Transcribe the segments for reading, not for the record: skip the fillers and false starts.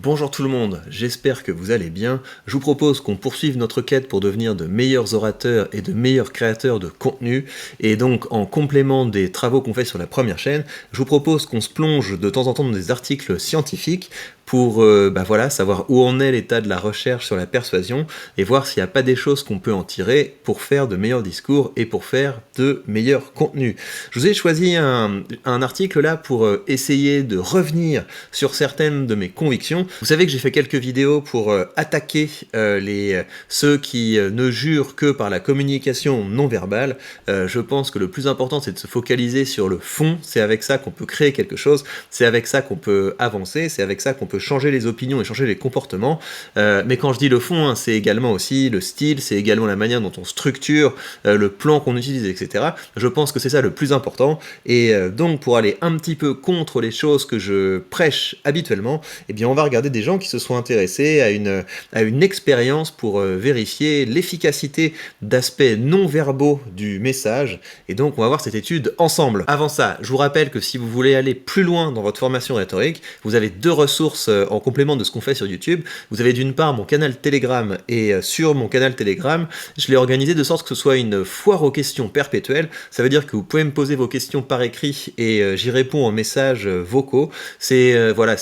Bonjour tout le monde, j'espère que vous allez bien. Je vous propose qu'on poursuive notre quête pour devenir de meilleurs orateurs et de meilleurs créateurs de contenu. Et donc, en complément des travaux qu'on fait sur la première chaîne, je vous propose qu'on se plonge de temps en temps dans des articles scientifiques pour savoir où en est l'état de la recherche sur la persuasion et voir s'il n'y a pas des choses qu'on peut en tirer pour faire de meilleurs discours et pour faire de meilleurs contenus. Je vous ai choisi un article là pour essayer de revenir sur certaines de mes convictions. Vous savez que j'ai fait quelques vidéos pour attaquer ceux qui ne jurent que par la communication non verbale. Je pense que le plus important c'est de se focaliser sur le fond, c'est avec ça qu'on peut créer quelque chose, c'est avec ça qu'on peut avancer, c'est avec ça qu'on peut changer les opinions et changer les comportements. Mais quand je dis le fond, c'est également aussi le style, c'est également la manière dont on structure, le plan qu'on utilise, etc. Je pense que c'est ça le plus important. Et donc pour aller un petit peu contre les choses que je prêche habituellement, eh bien on va regarder des gens qui se sont intéressés à une expérience pour vérifier l'efficacité d'aspects non verbaux du message. Et donc on va voir cette étude ensemble. Avant ça, je vous rappelle que si vous voulez aller plus loin dans votre formation rhétorique, vous avez deux ressources en complément de ce qu'on fait sur YouTube. Vous avez d'une part mon canal Telegram, et sur mon canal Telegram, je l'ai organisé de sorte que ce soit une foire aux questions perpétuelle. Ça veut dire que vous pouvez me poser vos questions par écrit et j'y réponds en messages vocaux. C'est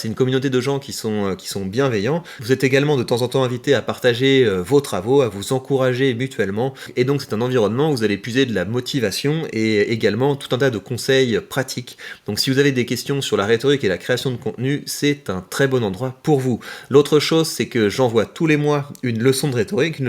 une communauté de gens qui sont bienveillants. Vous êtes également de temps en temps invité à partager vos travaux, à vous encourager mutuellement. Et donc c'est un environnement où vous allez puiser de la motivation et également tout un tas de conseils pratiques. Donc si vous avez des questions sur la rhétorique et la création de contenu, c'est un très bon endroit pour vous. L'autre chose, c'est que j'envoie tous les mois une leçon de rhétorique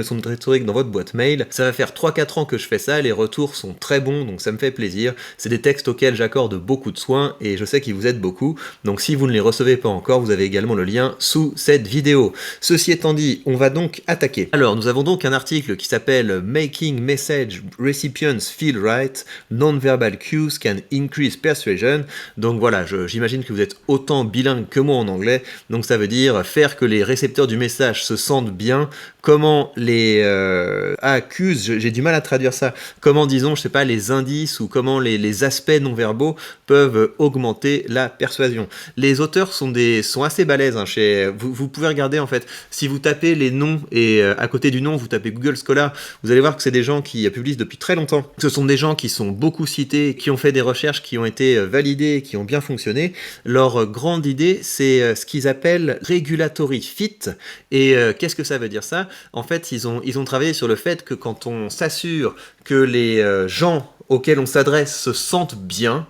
dans votre boîte mail. Ça va faire 3-4 ans que je fais ça, les retours sont très bons, donc ça me fait plaisir. C'est des textes auxquels j'accorde beaucoup de soins et je sais qu'ils vous aident beaucoup. Donc si vous ne les recevez pas encore, vous avez également le lien sous cette vidéo. Ceci étant dit, on va donc attaquer. Alors, nous avons donc un article qui s'appelle Making Message Recipients Feel Right, Non-Verbal Cues Can Increase Persuasion. Donc voilà, j'imagine que vous êtes autant bilingue que moi en anglais, donc ça veut dire faire que les récepteurs du message se sentent bien. Comment les accuse, j'ai du mal à traduire ça, comment disons, je sais pas, les indices ou comment les aspects non-verbaux peuvent augmenter la persuasion. Les auteurs sont assez balèzes, hein, vous pouvez regarder en fait, si vous tapez les noms et à côté du nom vous tapez Google Scholar, vous allez voir que c'est des gens qui publient depuis très longtemps. Ce sont des gens qui sont beaucoup cités, qui ont fait des recherches qui ont été validées, qui ont bien fonctionné. Leur grande idée, c'est ce qu'ils appellent regulatory fit. Et qu'est-ce que ça veut dire ça? En fait, ils ont travaillé sur le fait que quand on s'assure que les gens auxquels on s'adresse se sentent bien,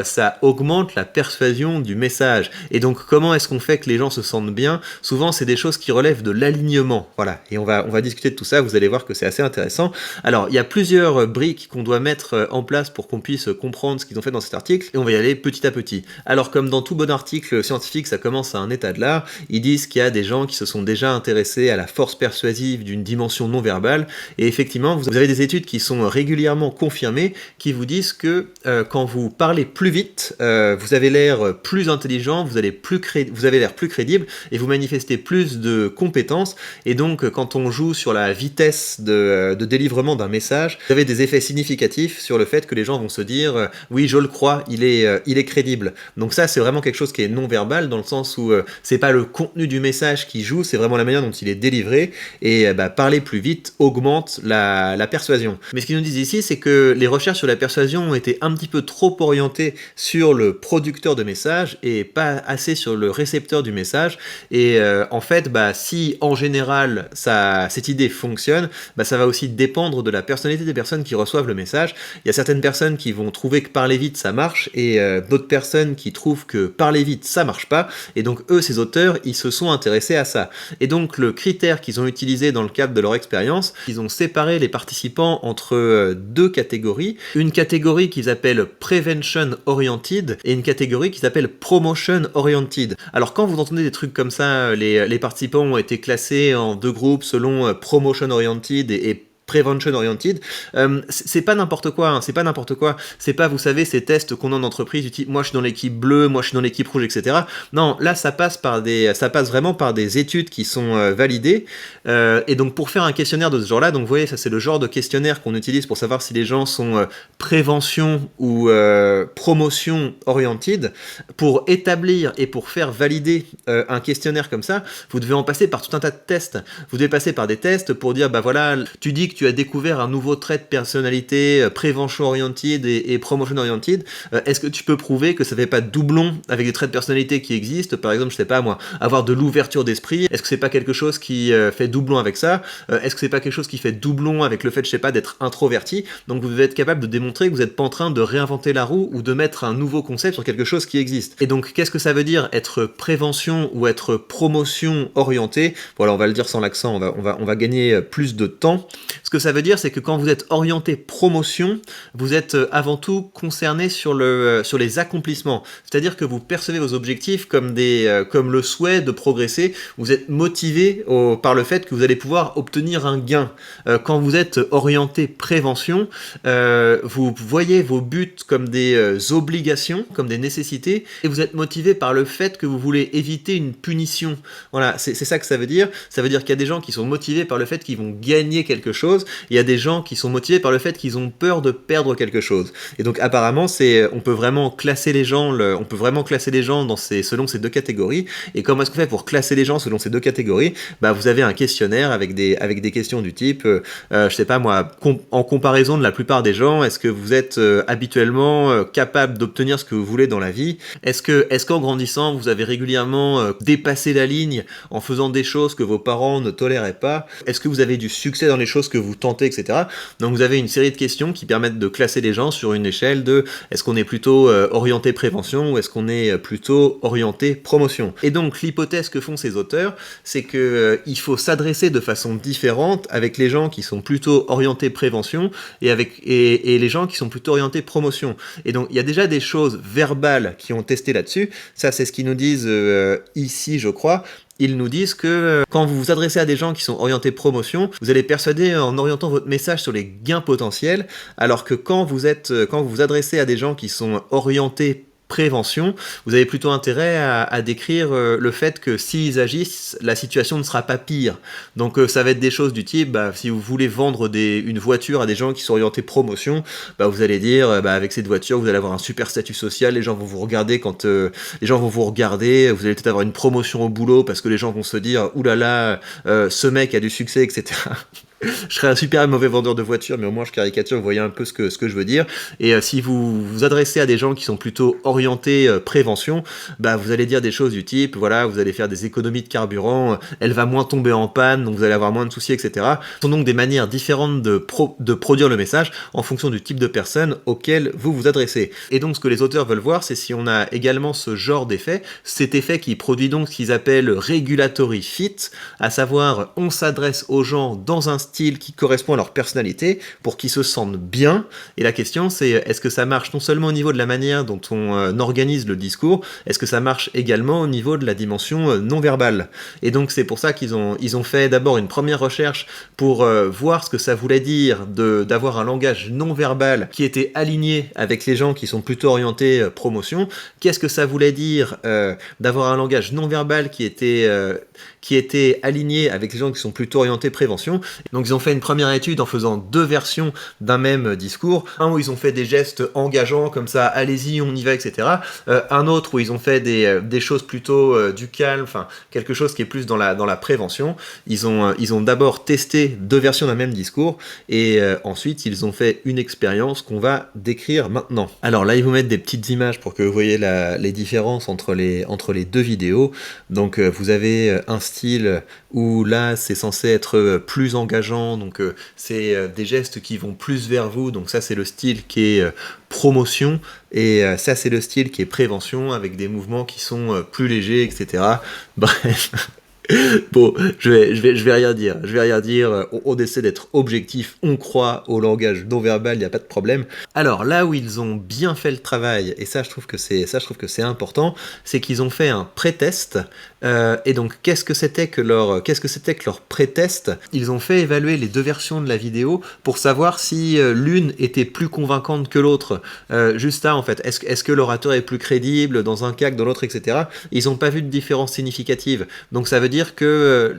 ça augmente la persuasion du message. Et donc comment est-ce qu'on fait que les gens se sentent bien? Souvent c'est des choses qui relèvent de l'alignement. Voilà, et on va discuter de tout ça, vous allez voir que c'est assez intéressant. Alors il y a plusieurs briques qu'on doit mettre en place pour qu'on puisse comprendre ce qu'ils ont fait dans cet article, et on va y aller petit à petit. Alors comme dans tout bon article scientifique, ça commence à un état de l'art, ils disent qu'il y a des gens qui se sont déjà intéressés à la force persuasive d'une dimension non verbale, et effectivement vous avez des études qui sont régulièrement confirmées, qui vous disent que quand vous parlez plus vite, vous avez l'air plus intelligent, vous avez l'air plus crédible et vous manifestez plus de compétences. Et donc quand on joue sur la vitesse de délivrement d'un message, vous avez des effets significatifs sur le fait que les gens vont se dire oui, je le crois, il est crédible. Donc ça c'est vraiment quelque chose qui est non verbal, dans le sens où c'est pas le contenu du message qui joue, c'est vraiment la manière dont il est délivré. Et parler plus vite augmente la persuasion. Mais ce qu'ils nous disent ici, c'est que les recherches sur la persuasion ont été un petit peu trop orientées sur le producteur de message et pas assez sur le récepteur du message. Et en fait, si en général cette idée fonctionne, ça va aussi dépendre de la personnalité des personnes qui reçoivent le message. Il y a certaines personnes qui vont trouver que parler vite ça marche et d'autres personnes qui trouvent que parler vite ça marche pas. Et donc eux, ces auteurs, ils se sont intéressés à ça. Et donc le critère qu'ils ont utilisé dans le cadre de leur expérience, ils ont séparé les participants entre deux catégories. Une catégorie qu'ils appellent Prevention Oriented et une catégorie qu'ils appellent Promotion Oriented. Alors quand vous entendez des trucs comme ça, les participants ont été classés en deux groupes selon Promotion Oriented et prevention oriented. C'est pas n'importe quoi, hein, c'est pas n'importe quoi. C'est pas, vous savez, ces tests qu'on a en entreprise du type moi je suis dans l'équipe bleue, moi je suis dans l'équipe rouge, etc. Non, là ça passe vraiment par des études qui sont validées. Et donc pour faire un questionnaire de ce genre-là, donc vous voyez, ça c'est le genre de questionnaire qu'on utilise pour savoir si les gens sont prévention ou promotion oriented. Pour établir et pour faire valider un questionnaire comme ça, vous devez en passer par tout un tas de tests. Vous devez passer par des tests pour dire, bah voilà, tu dis que tu as découvert un nouveau trait de personnalité, prevention oriented et promotion oriented. Est-ce que tu peux prouver que ça fait pas doublon avec des traits de personnalité qui existent? Par exemple, je sais pas moi, avoir de l'ouverture d'esprit. Est-ce que c'est pas quelque chose qui fait doublon avec ça? Est-ce que c'est pas quelque chose qui fait doublon avec le fait, je sais pas, d'être introverti? Donc vous devez être capable de démontrer que vous n'êtes pas en train de réinventer la roue ou de mettre un nouveau concept sur quelque chose qui existe. Et donc qu'est-ce que ça veut dire être prévention ou être promotion orienté? Voilà, on va le dire sans l'accent, on va gagner plus de temps. Ce que ça veut dire, c'est que quand vous êtes orienté promotion, vous êtes avant tout concerné sur les accomplissements. C'est-à-dire que vous percevez vos objectifs comme le souhait de progresser. Vous êtes motivé par le fait que vous allez pouvoir obtenir un gain. Quand vous êtes orienté prévention, vous voyez vos buts comme des obligations, comme des nécessités, et vous êtes motivé par le fait que vous voulez éviter une punition. Voilà, c'est ça que ça veut dire. Ça veut dire qu'il y a des gens qui sont motivés par le fait qu'ils vont gagner quelque chose, et il y a des gens qui sont motivés par le fait qu'ils ont peur de perdre quelque chose. Et donc apparemment, on peut vraiment classer les gens selon ces deux catégories. Et comment est-ce qu'on fait pour classer les gens selon ces deux catégories? Bah, vous avez un questionnaire avec des questions du type, je sais pas moi, en comparaison de la plupart des gens, est-ce que vous êtes habituellement capable d'obtenir ce que vous voulez dans la vie? Est-ce qu'en grandissant, vous avez régulièrement dépassé la ligne en faisant des choses que vos parents ne toléraient pas? Est-ce que vous avez du succès dans les choses que vous tentez, etc. Donc vous avez une série de questions qui permettent de classer les gens sur une échelle de est-ce qu'on est plutôt orienté prévention ou est-ce qu'on est plutôt orienté promotion? Et donc l'hypothèse que font ces auteurs, c'est que il faut s'adresser de façon différente avec les gens qui sont plutôt orientés prévention et les gens qui sont plutôt orientés promotion. Et donc il y a déjà des choses verbales qui ont testé là-dessus. Ça c'est ce qu'ils nous disent ici, je crois. Ils nous disent que quand vous vous adressez à des gens qui sont orientés promotion, vous allez persuader en orientant votre message sur les gains potentiels, alors que quand vous vous adressez à des gens qui sont orientés prévention, vous avez plutôt intérêt à décrire le fait que s'ils agissent, la situation ne sera pas pire. Donc ça va être des choses du type, bah, si vous voulez vendre une voiture à des gens qui sont orientés promotion, bah, vous allez dire, bah, avec cette voiture, vous allez avoir un super statut social, les gens vont vous regarder vous allez peut-être avoir une promotion au boulot parce que les gens vont se dire, oulala, ce mec a du succès, etc. Je serais un super mauvais vendeur de voitures, mais au moins je caricature, vous voyez un peu ce que je veux dire. Et si vous vous adressez à des gens qui sont plutôt orientés prévention, bah vous allez dire des choses du type, voilà, vous allez faire des économies de carburant, elle va moins tomber en panne, donc vous allez avoir moins de soucis, etc. Ce sont donc des manières différentes de produire le message en fonction du type de personne auquel vous vous adressez. Et donc ce que les auteurs veulent voir, c'est si on a également ce genre d'effet, cet effet qui produit donc ce qu'ils appellent regulatory fit, à savoir on s'adresse aux gens dans un style qui correspond à leur personnalité pour qu'ils se sentent bien. Et la question c'est, est-ce que ça marche non seulement au niveau de la manière dont on organise le discours, est-ce que ça marche également au niveau de la dimension non verbale? Et donc c'est pour ça qu'ils ont fait d'abord une première recherche pour voir ce que ça voulait dire d'avoir un langage non verbal qui était aligné avec les gens qui sont plutôt orientés promotion. Qu'est-ce que ça voulait dire d'avoir un langage non verbal qui était aligné avec les gens qui sont plutôt orientés prévention? Donc ils ont fait une première étude en faisant deux versions d'un même discours. Un où ils ont fait des gestes engageants comme ça, allez-y, on y va, etc. Un autre où ils ont fait des choses plutôt du calme, enfin quelque chose qui est plus dans la prévention. Ils ont d'abord testé deux versions d'un même discours et ensuite ils ont fait une expérience qu'on va décrire maintenant. Alors là ils vous mettent des petites images pour que vous voyez les différences entre les deux vidéos. Donc vous avez un style où là c'est censé être plus engageant, donc c'est des gestes qui vont plus vers vous, donc ça c'est le style qui est promotion, et ça c'est le style qui est prévention, avec des mouvements qui sont plus légers, etc. Bref, Bon, je vais rien dire. Je vais rien dire. On essaie d'être objectif. On croit au langage non verbal. Il n'y a pas de problème. Alors là où ils ont bien fait le travail, et ça, je trouve que c'est important, c'est qu'ils ont fait un pré-test. Et donc, qu'est-ce que c'était que leur pré-test? Ils ont fait évaluer les deux versions de la vidéo pour savoir si l'une était plus convaincante que l'autre. Juste là, en fait, est-ce que l'orateur est plus crédible dans un cas que dans l'autre, etc. Ils n'ont pas vu de différence significative. Donc ça veut dire que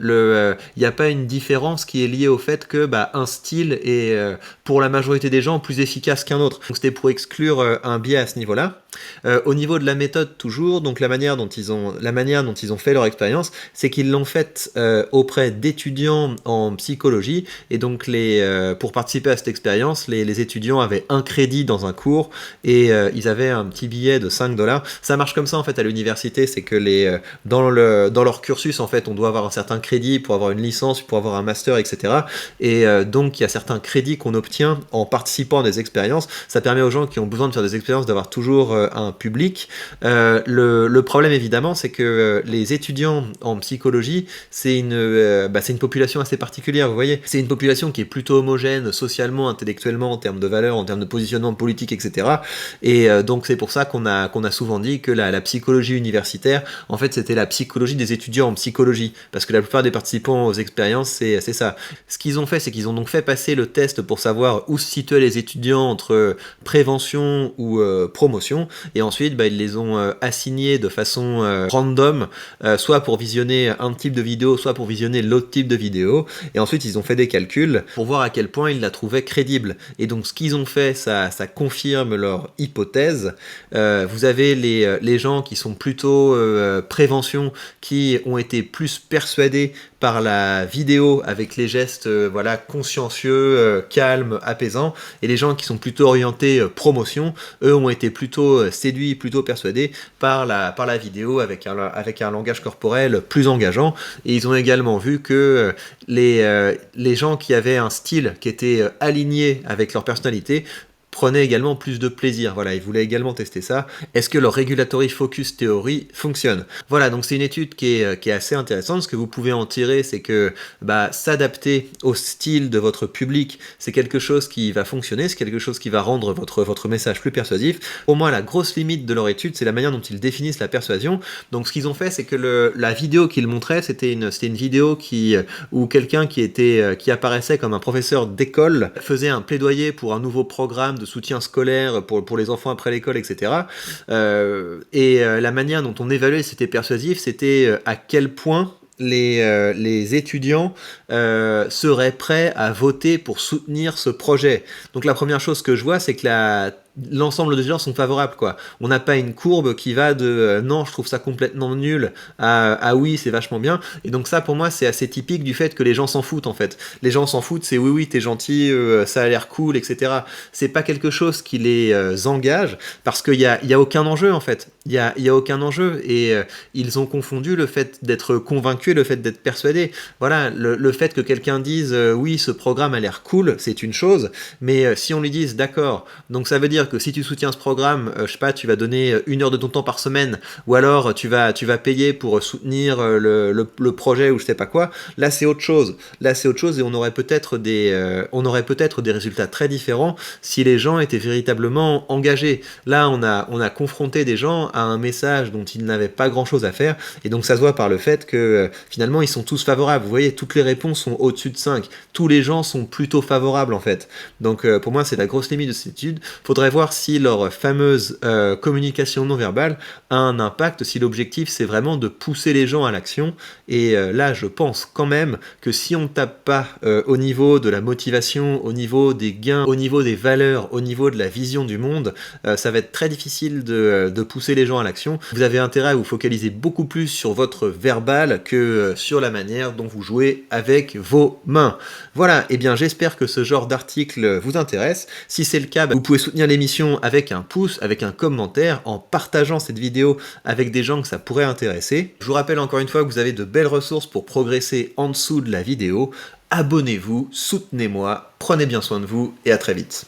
il n'y a pas une différence qui est liée au fait que un style est pour la majorité des gens plus efficace qu'un autre. Donc c'était pour exclure un biais à ce niveau-là. Au niveau de la méthode toujours, donc la manière dont ils ont fait leur expérience, c'est qu'ils l'ont faite auprès d'étudiants en psychologie, et donc pour participer à cette expérience, les étudiants avaient un crédit dans un cours et ils avaient un petit billet de 5 $. Ça marche comme ça en fait à l'université, c'est que dans leur cursus en fait, on doit avoir un certain crédit pour avoir une licence, pour avoir un master, etc. Et donc il y a certains crédits qu'on obtient en participant à des expériences. Ça permet aux gens qui ont besoin de faire des expériences d'avoir toujours un public. Le problème évidemment, c'est que les étudiants en psychologie, c'est une population assez particulière, vous voyez. C'est une population qui est plutôt homogène socialement, intellectuellement, en termes de valeurs, en termes de positionnement politique, etc. Et donc c'est pour ça qu'on a souvent dit que la psychologie universitaire, en fait, c'était la psychologie des étudiants en psychologie, parce que la plupart des participants aux expériences, c'est ça. Ce qu'ils ont fait, c'est qu'ils ont donc fait passer le test pour savoir où se situaient les étudiants entre prévention ou promotion, et ensuite ils les ont assignés de façon random, soit pour visionner un type de vidéo, soit pour visionner l'autre type de vidéo, et ensuite ils ont fait des calculs pour voir à quel point ils la trouvaient crédible. Et donc ce qu'ils ont fait, ça confirme leur hypothèse. Vous avez les gens qui sont plutôt prévention, qui ont été plus persuadés par la vidéo avec les gestes consciencieux, calmes, apaisants, et les gens qui sont plutôt orientés promotion, eux ont été plutôt séduits, plutôt persuadés par la vidéo avec un langage corporel plus engageant. Et ils ont également vu que les gens qui avaient un style qui était aligné avec leur personnalité prenaient également plus de plaisir. Voilà, ils voulaient également tester ça. Est-ce que leur regulatory focus theory fonctionne? Voilà, donc c'est une étude qui est assez intéressante. Ce que vous pouvez en tirer, c'est que s'adapter au style de votre public, c'est quelque chose qui va fonctionner, c'est quelque chose qui va rendre votre message plus persuasif. Au moins, la grosse limite de leur étude, c'est la manière dont ils définissent la persuasion. Donc ce qu'ils ont fait, c'est que la vidéo qu'ils montraient, c'était une vidéo où quelqu'un qui apparaissait comme un professeur d'école faisait un plaidoyer pour un nouveau programme de soutien scolaire pour les enfants après l'école, etc. La manière dont on évaluait si c'était persuasif, c'était à quel point les étudiants seraient prêts à voter pour soutenir ce projet. Donc la première chose que je vois, c'est que l'ensemble des gens sont favorables, quoi. On n'a pas une courbe qui va de non, je trouve ça complètement nul à oui, c'est vachement bien. Et donc ça, pour moi, c'est assez typique du fait que les gens s'en foutent, en fait. Les gens s'en foutent, c'est oui, t'es gentil, ça a l'air cool, etc. C'est pas quelque chose qui les engage, parce qu'il y a aucun enjeu, en fait. Il y a aucun enjeu, et ils ont confondu le fait d'être convaincu et le fait d'être persuadé. Voilà, le fait que quelqu'un dise oui, ce programme a l'air cool, c'est une chose, mais si on lui dise d'accord, donc ça veut dire que si tu soutiens ce programme, je sais pas, tu vas donner 1 heure de ton temps par semaine, ou alors tu vas payer pour soutenir le projet ou je sais pas quoi, là c'est autre chose. Et on aurait peut-être des résultats très différents si les gens étaient véritablement engagés. Là, on a confronté des gens à un message dont ils n'avaient pas grand-chose à faire, et donc ça se voit par le fait que finalement ils sont tous favorables. Vous voyez, toutes les réponses sont au-dessus de 5. Tous les gens sont plutôt favorables, en fait. Donc pour moi, c'est la grosse limite de cette étude. Faudrait voir si leur fameuse communication non verbale a un impact, si l'objectif c'est vraiment de pousser les gens à l'action. Et là, je pense quand même que si on ne tape pas au niveau de la motivation, au niveau des gains, au niveau des valeurs, au niveau de la vision du monde, ça va être très difficile de pousser les gens à l'action. Vous avez intérêt à vous focaliser beaucoup plus sur votre verbal que sur la manière dont vous jouez avec vos mains. Voilà, et bien j'espère que ce genre d'article vous intéresse. Si c'est le cas, vous pouvez soutenir l'émission avec un pouce, avec un commentaire, en partageant cette vidéo avec des gens que ça pourrait intéresser. Je vous rappelle encore une fois que vous avez de belles ressources pour progresser en dessous de la vidéo. Abonnez-vous, soutenez-moi, prenez bien soin de vous et à très vite.